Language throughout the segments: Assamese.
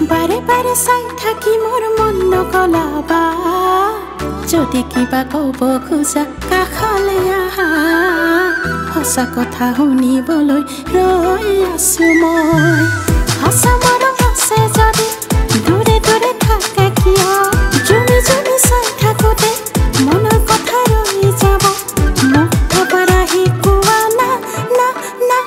বাৰে বাৰে চাই থাকি মোৰ মন নগলাবা যদি কিবা ক'ব খোজা কাষলে আহা সঁচা কথা শুনিবলৈ ৰৈ আছো মই সঁচা মৰম আছে যদি দূৰে দূৰে থাকে কিয় জুমি জুমি চাই থাকোঁতে মনৰ কথা ৰৈ যাব মোক এবাৰ আহি কোৱা না না না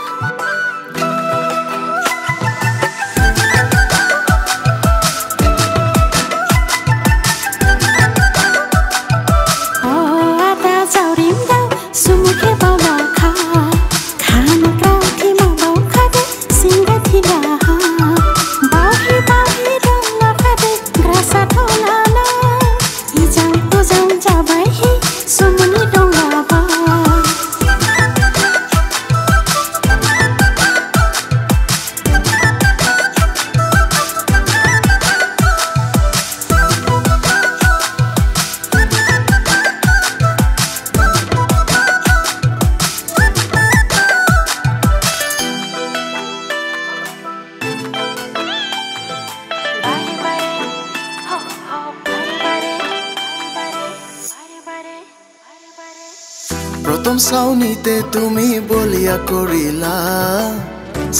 प्रथम साउनीते तुमी बलिया करिला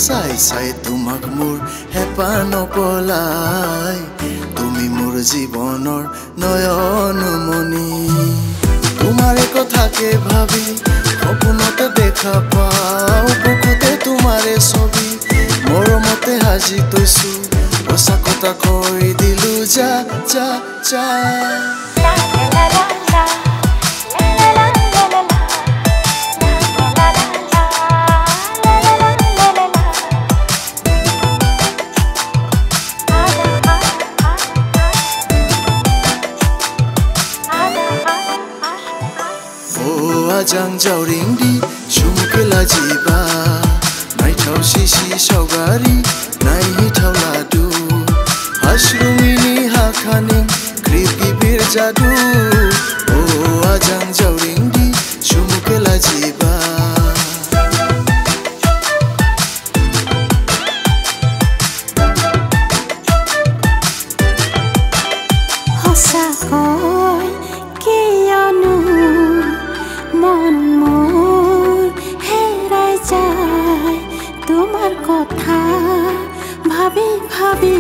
साई साई तुमाक मोर हेपा नपलाय तुमी मोर जीवनर नयनमणि तुमारे कथाके भाबी सपनते देखा पाओ बुकुते तुमारे छवि मरमते हाजी तैसु सचा कथा কৈ दिलु जा जा जा Ajang jauringdi sumuke lajiba nai thau sisi saugari nai thau ladu hasrumini hakhani kripki bir jadu oh ajang jauringdi sumuke lajiba hosa koi kiyanu মন মোর হেৰাই যায় তোমাৰ কথা ভাবি ভাবি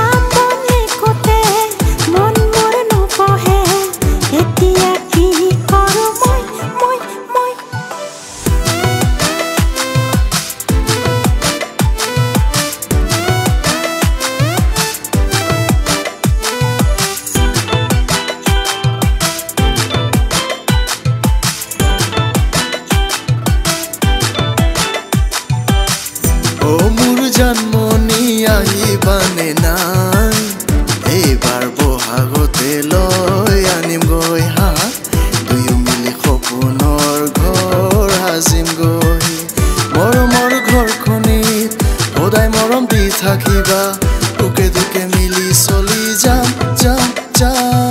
আমনিকতে মন মোৰ নপহে এতিয়া কি কৰোঁ মই জন্মনি আহিবানে নাই এইবাৰ বহাগতে লৈ আনিম গৈ হা দুয়ো মিলি সপোনৰ ঘৰ সাজিম গৈ মৰমৰ ঘৰখনিত সদায় মৰম দি থাকিবা দুকে দুকে মিলি চলি যাম যাম যাম